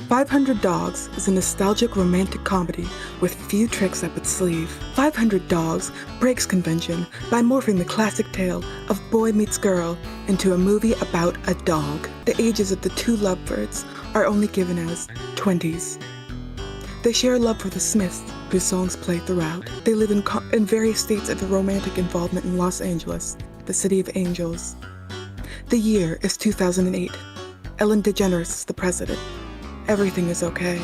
500 Dogs is a nostalgic romantic comedy with few tricks up its sleeve. 500 Dogs breaks convention by morphing the classic tale of boy meets girl into a movie about a dog. The ages of the two lovebirds are only given as 20s. They share love for the Smiths, whose songs play throughout. They live in various states of romantic involvement in Los Angeles, the city of angels. The year is 2008. Ellen DeGeneres is the president. Everything is okay.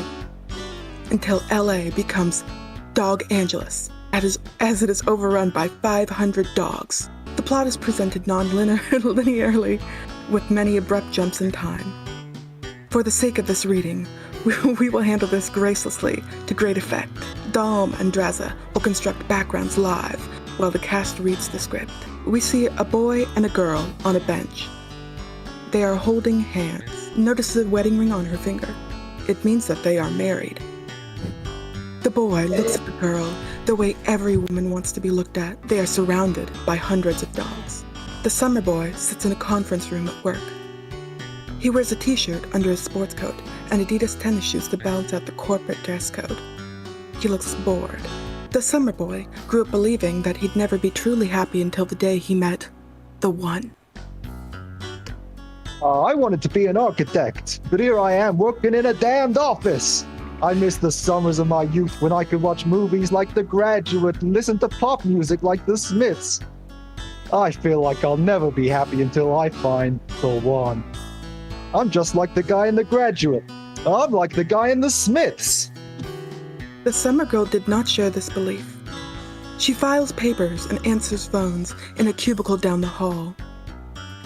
Until LA becomes Dog Angeles, as it is overrun by 500 dogs. The plot is presented non-linearly, with many abrupt jumps in time. For the sake of this reading, we will handle this gracelessly to great effect. Dom and Draza will construct backgrounds live while the cast reads the script. We see a boy and a girl on a bench. They are holding hands. Notice the wedding ring on her finger. It means that they are married. The boy looks at the girl the way every woman wants to be looked at. They are surrounded by hundreds of dogs. The summer boy sits in a conference room at work. He wears a t-shirt under his sports coat and Adidas tennis shoes to balance out the corporate dress code. He looks bored. The summer boy grew up believing that he'd never be truly happy until the day he met the one. I wanted to be an architect, but here I am working in a damned office. I miss the summers of my youth when I could watch movies like The Graduate and listen to pop music like The Smiths. I feel like I'll never be happy until I find the one. I'm just like the guy in The Graduate. I'm like the guy in The Smiths. The summer girl did not share this belief. She files papers and answers phones in a cubicle down the hall.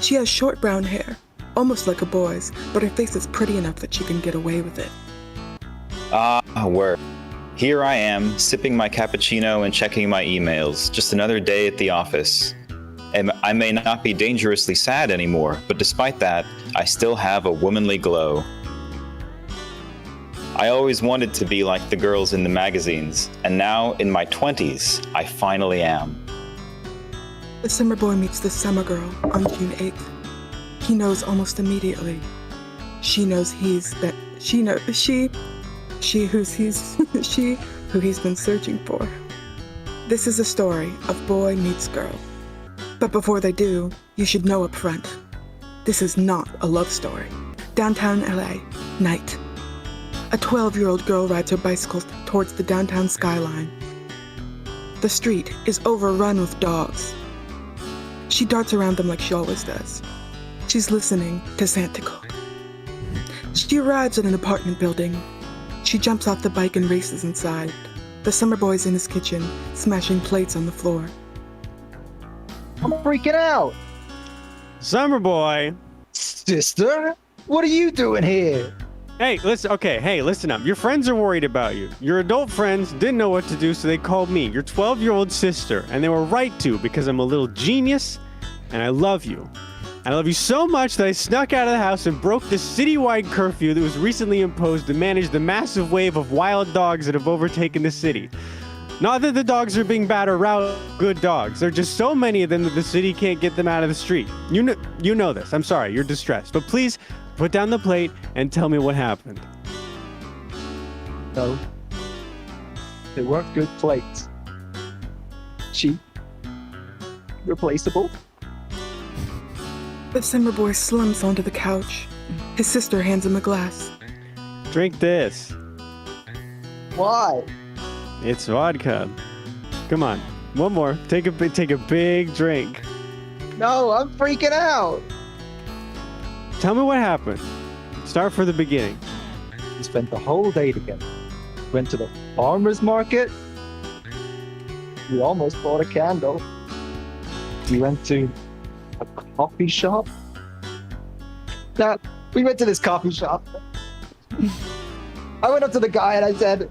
She has short brown hair, almost like a boy's, but her face is pretty enough that she can get away with it. Work. Here I am, sipping my cappuccino and checking my emails. Just another day at the office. And I may not be dangerously sad anymore, but despite that, I still have a womanly glow. I always wanted to be like the girls in the magazines, and now, in my 20s, I finally am. The summer boy meets the summer girl on June 8th. He knows almost immediately. She knows who he's been searching for. This is a story of boy meets girl. But before they do, you should know up front, this is not a love story. Downtown LA, night. A 12-year-old girl rides her bicycle towards the downtown skyline. The street is overrun with dogs. She darts around them like she always does. She's listening to Santa call. She arrives at an apartment building. She jumps off the bike and races inside. The summer boy's in his kitchen, smashing plates on the floor. I'm freaking out. Summer boy. Sister, what are you doing here? Hey, listen up. Your friends are worried about you. Your adult friends didn't know what to do, so they called me, your 12-year-old sister, and they were right to, because I'm a little genius, and I love you. I love you so much that I snuck out of the house and broke the citywide curfew that was recently imposed to manage the massive wave of wild dogs that have overtaken the city. Not that the dogs are being bad or good dogs. There are just so many of them that the city can't get them out of the street. You know this. I'm sorry, you're distressed. But please, put down the plate and tell me what happened. No. They weren't good plates. Cheap. Replaceable. The summer boy slumps onto the couch. His sister hands him a glass. Drink this. Why? It's vodka. Come on, one more. Take a big drink. No, I'm freaking out. Tell me what happened. Start from the beginning. We spent the whole day together. Went to the farmer's market. We almost bought a candle. We went to a coffee shop. Now, we went to this coffee shop. I went up to the guy and I said,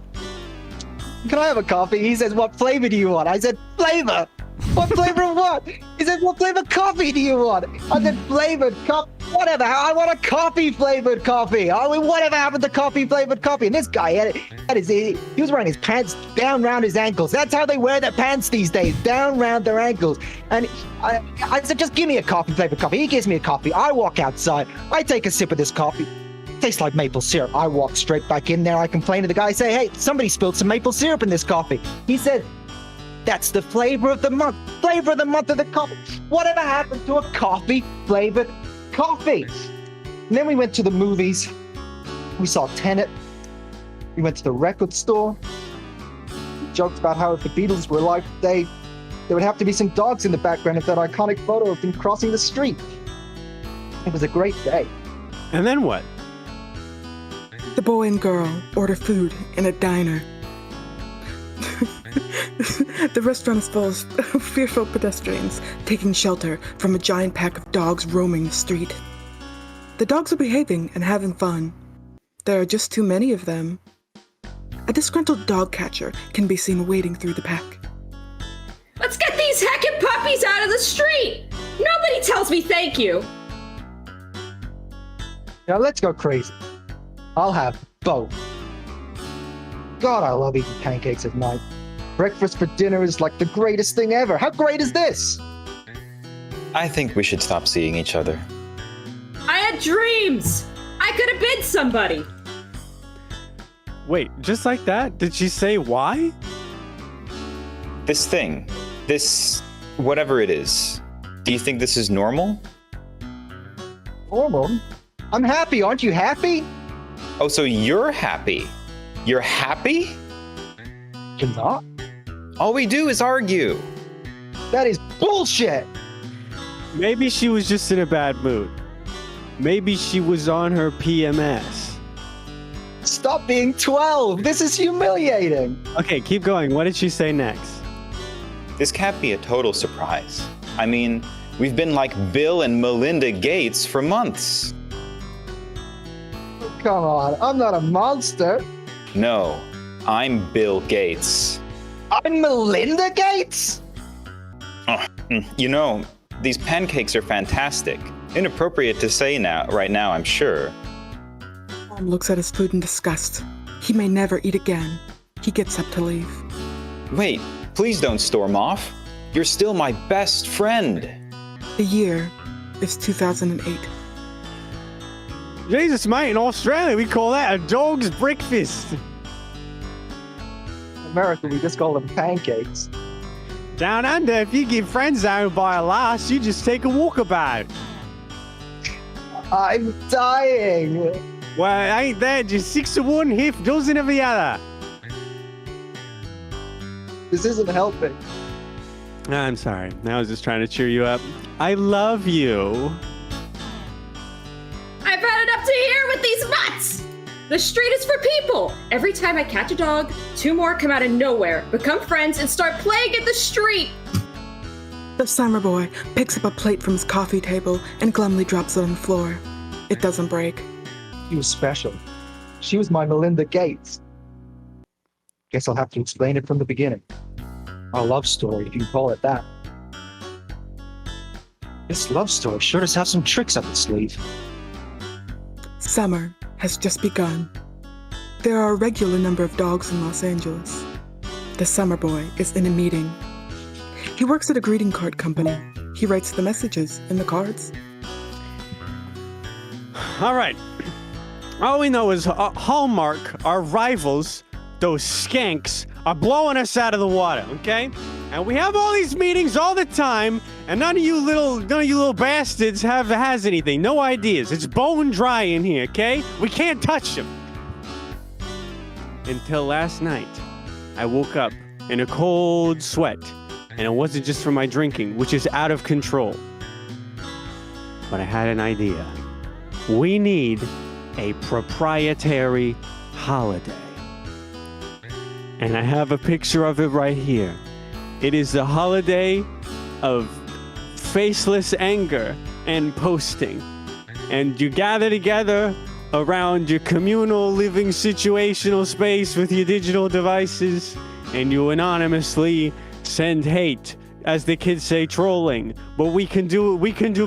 "Can I have a coffee?" He says, "What flavor do you want?" I said, "Flavor? What flavor of what?" He said, "What flavor coffee do you want?" I said, "Flavored coffee, whatever. I want a coffee flavored coffee. I mean, whatever happened to coffee flavored coffee?" And this guy he was wearing his pants down round his ankles. That's how they wear their pants these days, down round their ankles. And I said, "Just give me a coffee flavored coffee." He gives me a coffee. I walk outside. I take a sip of this coffee. Tastes like maple syrup. I walk straight back in there. I complain to the guy, say, hey, somebody spilled some maple syrup in this coffee. He said, that's the flavor of the month. Flavor of the month of the coffee. Whatever happened to a coffee-flavored coffee? And then we went to the movies. We saw Tenet. We went to the record store. We joked about how if the Beatles were alive today, there would have to be some dogs in the background of that iconic photo of them crossing the street. It was a great day. And then what? The boy and girl order food in a diner. The restaurant is full of fearful pedestrians taking shelter from a giant pack of dogs roaming the street. The dogs are behaving and having fun. There are just too many of them. A disgruntled dog catcher can be seen wading through the pack. Let's get these heckin' puppies out of the street! Nobody tells me thank you! Now let's go crazy. I'll have both. God, I love eating pancakes at night. Breakfast for dinner is like the greatest thing ever. How great is this? I think we should stop seeing each other. I had dreams! I could have been somebody! Wait, just like that? Did she say why? This thing, this whatever it is, do you think this is normal? Normal? I'm happy. Aren't you happy? Oh, so you're happy? You're happy? You're not? All we do is argue. That is bullshit. Maybe she was just in a bad mood. Maybe she was on her PMS. Stop being 12. This is humiliating. Okay, keep going. What did she say next? This can't be a total surprise. I mean, we've been like Bill and Melinda Gates for months. Come on, I'm not a monster. No, I'm Bill Gates. I'm Melinda Gates? You know, these pancakes are fantastic. Inappropriate to say right now, I'm sure. Tom looks at his food in disgust. He may never eat again. He gets up to leave. Wait, please don't storm off. You're still my best friend. The year is 2008. Jesus, mate, in Australia we call that a dog's breakfast. In America, we just call them pancakes. Down under, if you get friend zoned by a lass, you just take a walkabout. I'm dying. Well, ain't that just 6 of one, half dozen of the other? This isn't helping. I'm sorry. I was just trying to cheer you up. I love you. I've had it up to here with these mutts! The street is for people! Every time I catch a dog, 2 more come out of nowhere, become friends, and start playing in the street! The summer boy picks up a plate from his coffee table and glumly drops it on the floor. It doesn't break. She was special. She was my Melinda Gates. Guess I'll have to explain it from the beginning. Our love story, if you can call it that. This love story sure does have some tricks up its sleeve. Summer has just begun. There are a regular number of dogs in Los Angeles. The summer boy is in a meeting. He works at a greeting card company. He writes the messages in the cards. All right. All we know is Hallmark, our rivals, those skanks, are blowing us out of the water, okay? And we have all these meetings all the time, and none of you little bastards has anything. No ideas. It's bone dry in here, okay? We can't touch them. Until last night, I woke up in a cold sweat, and it wasn't just from my drinking, which is out of control. But I had an idea. We need a proprietary holiday. And I have a picture of it right here. It is the holiday of faceless anger and posting. And you gather together around your communal living situational space with your digital devices, and you anonymously send hate, as the kids say, trolling. But we can do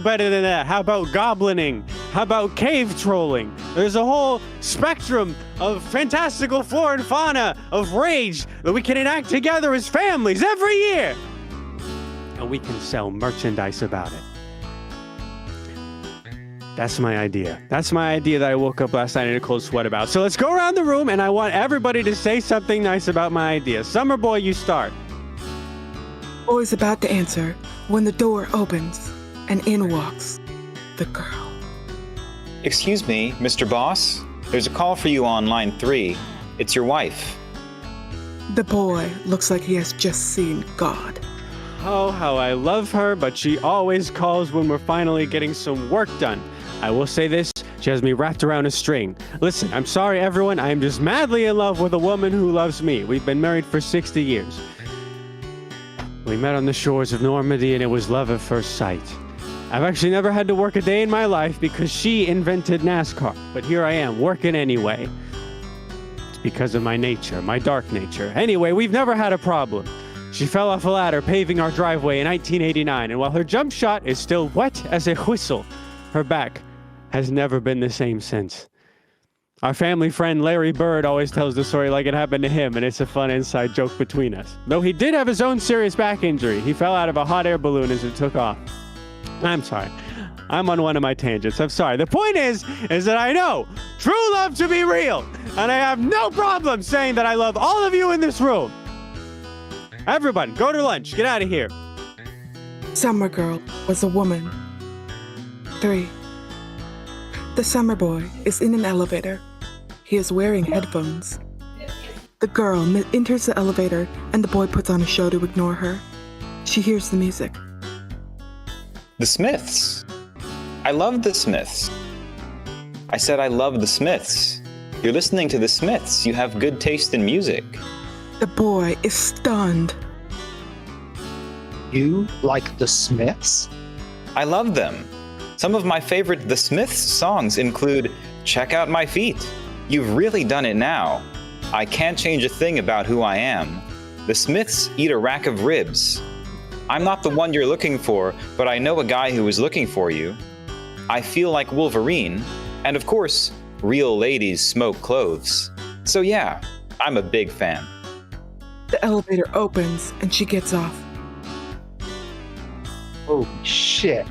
better than that. How about goblining? How about cave trolling? There's a whole spectrum of fantastical flora and fauna of rage that we can enact together as families every year. And we can sell merchandise about it. That's my idea. That's my idea that I woke up last night in a cold sweat about. So let's go around the room, and I want everybody to say something nice about my idea. Summer Boy, you start. Boy's about to answer when the door opens and in walks the girl. Excuse me, Mr. Boss? There's a call for you on line 3. It's your wife. The boy looks like he has just seen God. Oh, how I love her, but she always calls when we're finally getting some work done. I will say this, she has me wrapped around a string. Listen, I'm sorry everyone, I am just madly in love with a woman who loves me. We've been married for 60 years. We met on the shores of Normandy and it was love at first sight. I've actually never had to work a day in my life because she invented NASCAR. But here I am, working anyway. It's because of my nature, my dark nature. Anyway, we've never had a problem. She fell off a ladder paving our driveway in 1989, and while her jump shot is still wet as a whistle, her back has never been the same since. Our family friend Larry Bird always tells the story like it happened to him, and it's a fun inside joke between us. Though he did have his own serious back injury. He fell out of a hot air balloon as it took off. I'm sorry. I'm on one of my tangents. I'm sorry. The point is that I know true love to be real, and I have no problem saying that I love all of you in this room. Everyone, go to lunch. Get out of here. Summer girl was a woman. 3. The summer boy is in an elevator. He is wearing headphones. The girl enters the elevator and the boy puts on a show to ignore her. She hears the music. The Smiths. I love the Smiths. I said I love the Smiths. You're listening to the Smiths. You have good taste in music. The boy is stunned. You like the Smiths? I love them. Some of my favorite The Smiths songs include Check Out My Feet. You've really done it now. I can't change a thing about who I am. The Smiths eat a rack of ribs. I'm not the one you're looking for, but I know a guy who is looking for you. I feel like Wolverine. And of course, real ladies smoke cloves. So yeah, I'm a big fan. The elevator opens and she gets off. Holy shit.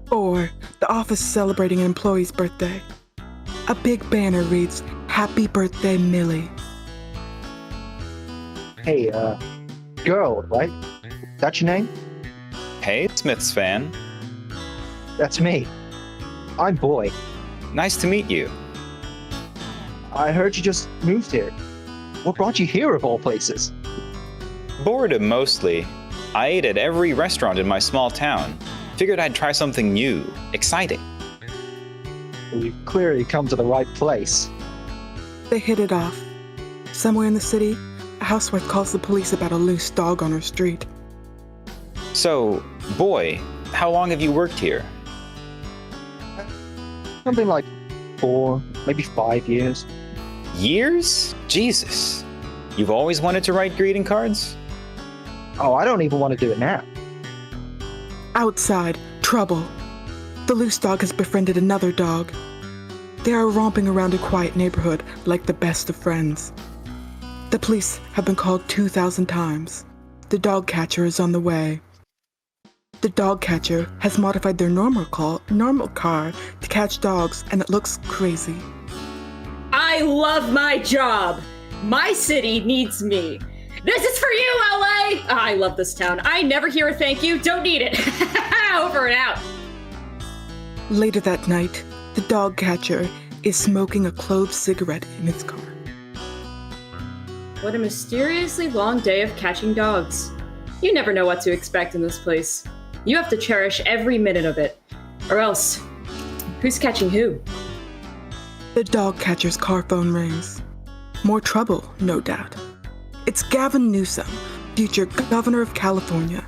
4. The office is celebrating an employee's birthday. A big banner reads, Happy Birthday, Millie. Hey, girl, right? That's your name? Hey, Smiths fan. That's me. I'm Boy. Nice to meet you. I heard you just moved here. What brought you here of all places? Boredom mostly. I ate at every restaurant in my small town. Figured I'd try something new, exciting. Well, you've clearly come to the right place. They hit it off. Somewhere in the city, a housewife calls the police about a loose dog on her street. So, Boy, how long have you worked here? Something like 4, maybe 5 years. Years? Jesus. You've always wanted to write greeting cards? Oh, I don't even want to do it now. Outside, trouble. The loose dog has befriended another dog. They are romping around a quiet neighborhood like the best of friends. The police have been called 2,000 times. The dog catcher is on the way. The dog catcher has modified their normal car to catch dogs, and it looks crazy. I love my job. My city needs me. This is for you, LA! I love this town. I never hear a thank you. Don't need it. Over and out. Later that night, the dog catcher is smoking a clove cigarette in his car. What a mysteriously long day of catching dogs. You never know what to expect in this place. You have to cherish every minute of it. Or else, who's catching who? The dog catcher's car phone rings. More trouble, no doubt. It's Gavin Newsom, future governor of California.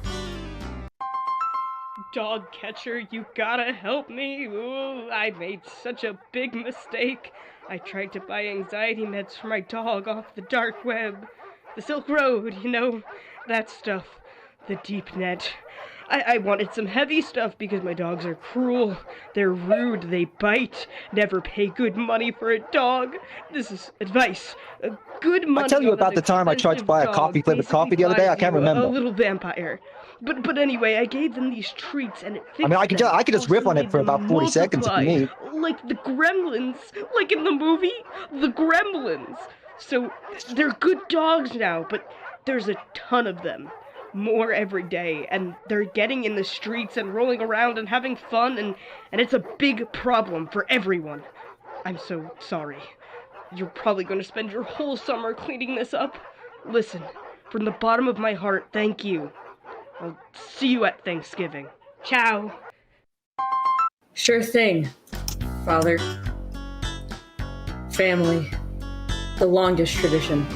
Dog catcher, you gotta help me. Ooh, I made such a big mistake. I tried to buy anxiety meds for my dog off the dark web. The Silk Road, you know, that stuff. The deep net. I wanted some heavy stuff because my dogs are cruel. They're rude, they bite. Never pay good money for a dog. This is advice. Good money. I tell you on about an the time I tried to buy a expensive coffee dog flavored coffee the other day. I basically can't buys you remember. A little vampire. But anyway, I gave them these treats and it fixed I could just them. riff on Also it for made them about 40 seconds if you multiply, need. like the gremlins, like in the movie, The Gremlins. So they're good dogs now, but there's a ton of them. More every day, and they're getting in the streets and rolling around and having fun, and it's a big problem for everyone. I'm so sorry. You're probably going to spend your whole summer cleaning this up. Listen, from the bottom of my heart, thank you. I'll see you at Thanksgiving. Ciao. Sure thing, Father. Family. The longest tradition.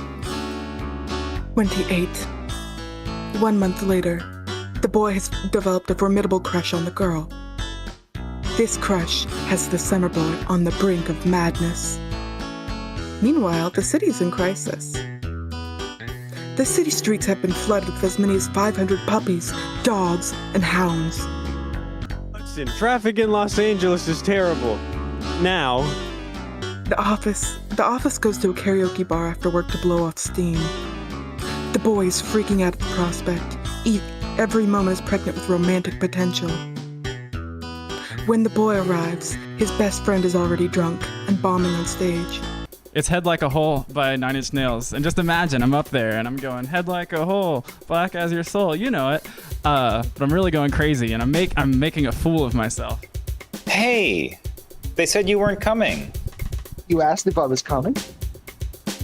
28. 1 month later, the boy has developed a formidable crush on the girl. This crush has the summer boy on the brink of madness. Meanwhile, the city is in crisis. The city streets have been flooded with as many as 500 puppies, dogs, and hounds. Listen, traffic in Los Angeles is terrible. Now, The office goes to a karaoke bar after work to blow off steam. The boy is freaking out at the prospect. Every moment is pregnant with romantic potential. When the boy arrives, his best friend is already drunk and bombing on stage. It's Head Like a Hole by 9 Inch Nails. And just imagine, I'm up there and I'm going, head like a hole, black as your soul, you know it. But I'm really going crazy and I'm making a fool of myself. Hey, they said you weren't coming. You asked if I was coming?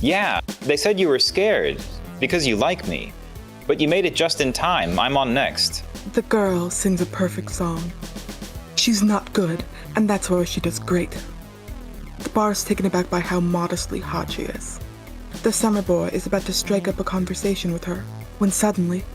Yeah, they said you were scared because you like me. But you made it just in time. I'm on next. The girl sings a perfect song. She's not good, and that's why she does great. The bar is taken aback by how modestly hot she is. The summer boy is about to strike up a conversation with her, when suddenly,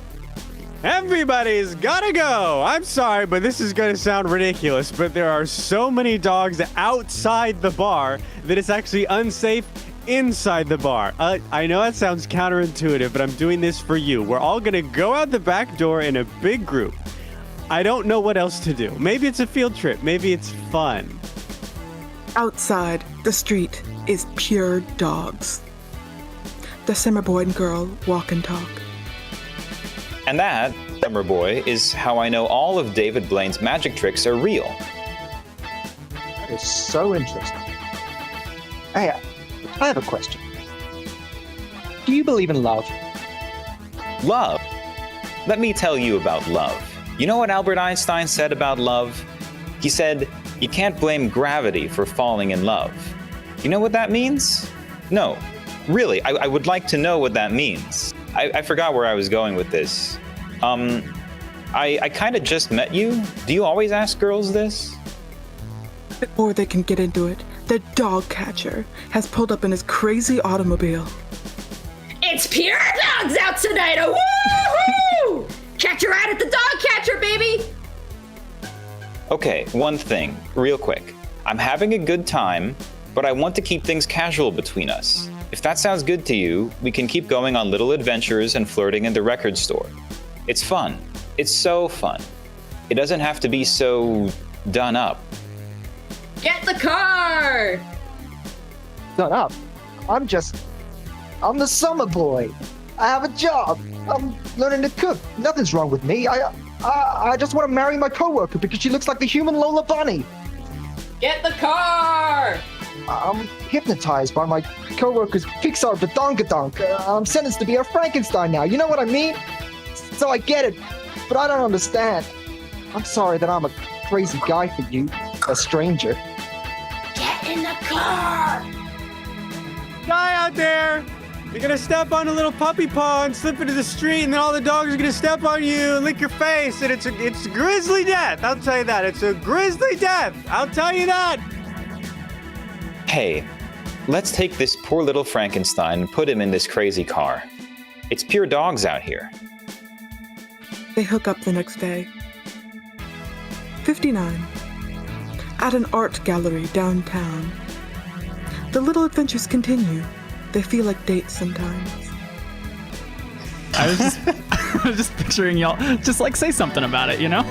everybody's gotta go! I'm sorry, but this is gonna sound ridiculous, but there are so many dogs outside the bar that it's actually unsafe inside the bar. I know that sounds counterintuitive, but I'm doing this for you. We're all gonna go out the back door in a big group. I don't know what else to do. Maybe it's a field trip. Maybe it's fun. outside the street is pure dogs. The summer boy and girl walk and talk. And that, Summer Boy, is how I know all of David Blaine's magic tricks are real. That is so interesting. Hey, I have a question. Do you believe in love? Love. Let me tell you about love. You know what Albert Einstein said about love? He said, you can't blame gravity for falling in love. You know what that means? No. Really, I would like to know what that means. I forgot where I was going with this. I kind of just met you. Do you always ask girls this? Before they can get into it, the dog catcher has pulled up in his crazy automobile. It's pure dogs out tonight! Woo-hoo! Catch a ride at the dog catcher, baby! Okay, one thing, real quick. I'm having a good time, but I want to keep things casual between us. If that sounds good to you, we can keep going on little adventures and flirting in the record store. It's fun. It's so fun. It doesn't have to be so done up. Get the car! Done up. I'm the summer boy. I have a job. I'm learning to cook. Nothing's wrong with me. I just want to marry my coworker because she looks like the human Lola Bunny. Get the car! I'm hypnotized by my coworker's Pixar badonkadonk. I'm sentenced to be a Frankenstein now. You know what I mean? So I get it, but I don't understand. I'm sorry that I'm a crazy guy for you, a stranger. Get in the car! Guy out there! You're gonna step on a little puppy paw and slip into the street, and then all the dogs are gonna step on you and lick your face, and it's a grisly death. I'll tell you that. It's a grisly death. I'll tell you that. Hey, let's take this poor little Frankenstein and put him in this crazy car. It's pure dogs out here. They hook up the next day. 59. At an art gallery downtown. The little adventures continue. They feel like dates sometimes. I was just Just picturing y'all. Just like say something about it, you know?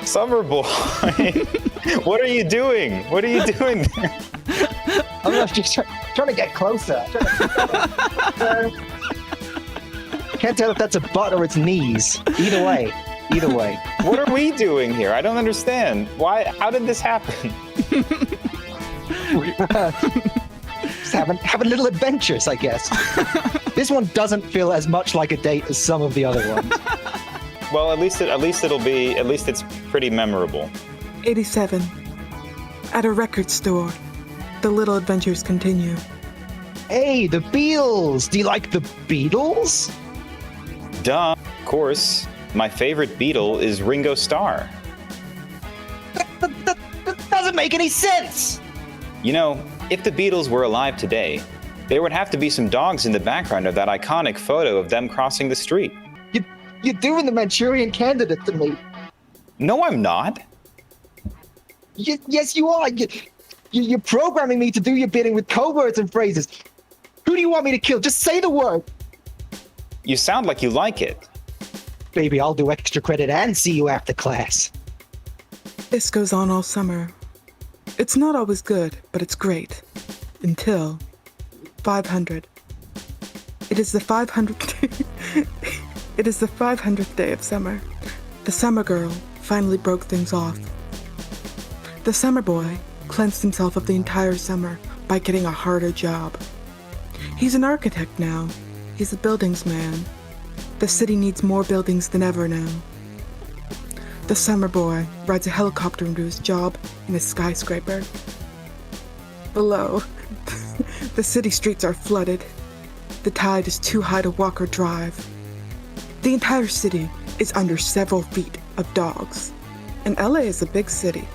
Summer boy, what are you doing? What are you doing there? I'm not just trying to get closer. Can't tell if that's a butt or it's knees. Either way. What are we doing here? I don't understand. Why? How did this happen? Just having little adventures, I guess. This one doesn't feel as much like a date as some of the other ones. Well, at least it's pretty memorable. 87. At a record store, the little adventures continue. Hey, the Beatles! Do you like the Beatles? Duh, of course. My favorite Beatle is Ringo Starr. That doesn't make any sense! You know, if the Beatles were alive today, there would have to be some dogs in the background of that iconic photo of them crossing the street. You're doing the Manchurian Candidate to me. No, I'm not. Yes, you are. You're programming me to do your bidding with code words and phrases. Who do you want me to kill? Just say the word. You sound like you like it. Baby, I'll do extra credit and see you after class. This goes on all summer. It's not always good, but it's great. Until 500. It is the 500th It is the 500th day of summer. The summer girl finally broke things off. The summer boy cleansed himself of the entire summer by getting a harder job. He's an architect now. He's a buildings man. The city needs more buildings than ever now. The summer boy rides a helicopter into his job in a skyscraper. Below, the city streets are flooded. The tide is too high to walk or drive. The entire city is under several feet of dogs. And LA is a big city.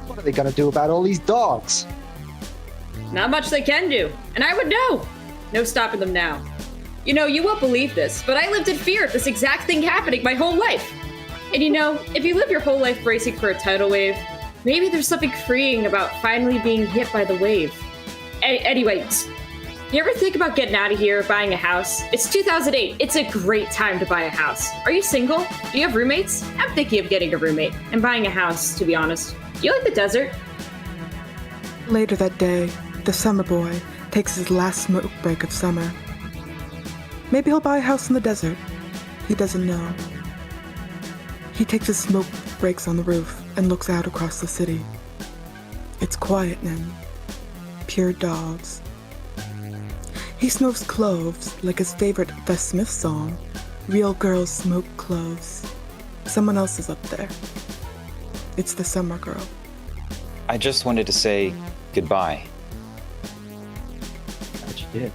What are they gonna do about all these dogs? Not much they can do, and I would know. No stopping them now. You know, you won't believe this, but I lived in fear of this exact thing happening my whole life. And you know, if you live your whole life bracing for a tidal wave, maybe there's something freeing about finally being hit by the wave. Anyway, you ever think about getting out of here, buying a house? It's 2008. It's a great time to buy a house. Are you single? Do you have roommates? I'm thinking of getting a roommate and buying a house, to be honest. Do you like the desert? Later that day, the summer boy takes his last smoke break of summer. Maybe he'll buy a house in the desert. He doesn't know. He takes his smoke breaks on the roof and looks out across the city. It's quiet now. Pure dogs. He smokes cloves like his favorite The Smiths song, Real Girls Smoke Cloves. Someone else is up there. It's the summer girl. I just wanted to say goodbye. Glad you did.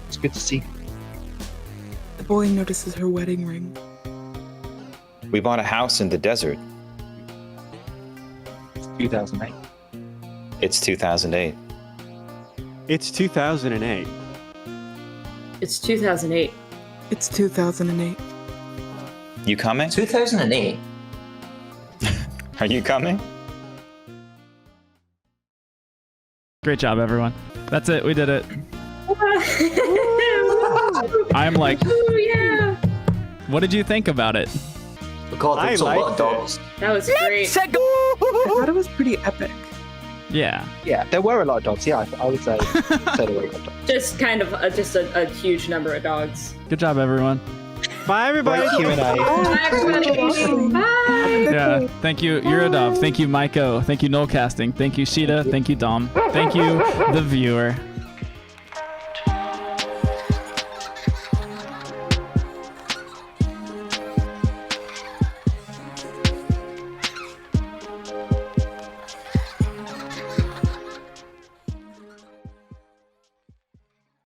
It's good to see. The boy notices her wedding ring. We bought a house in the desert. 2008. It's 2008. It's 2008. It's 2008. It's 2008. You coming? 2008. Are you coming? Great job, everyone. That's it. We did it. I'm like, Ooh, yeah. what did you think about it? God, I there's a lot liked of dogs. That was great. I thought it was pretty epic. Yeah. Yeah, there were a lot of dogs. Yeah, I would say there were a lot of dogs. Just kind of a huge number of dogs. Good job, everyone. Bye, everybody. Great Q&A. Bye, everybody. Bye. Yeah. Thank you, Eurodove. Thank you, Maiko. Thank you, Nolecasting. Thank you, Sheeta. Thank you, Dom. Thank you, the viewer.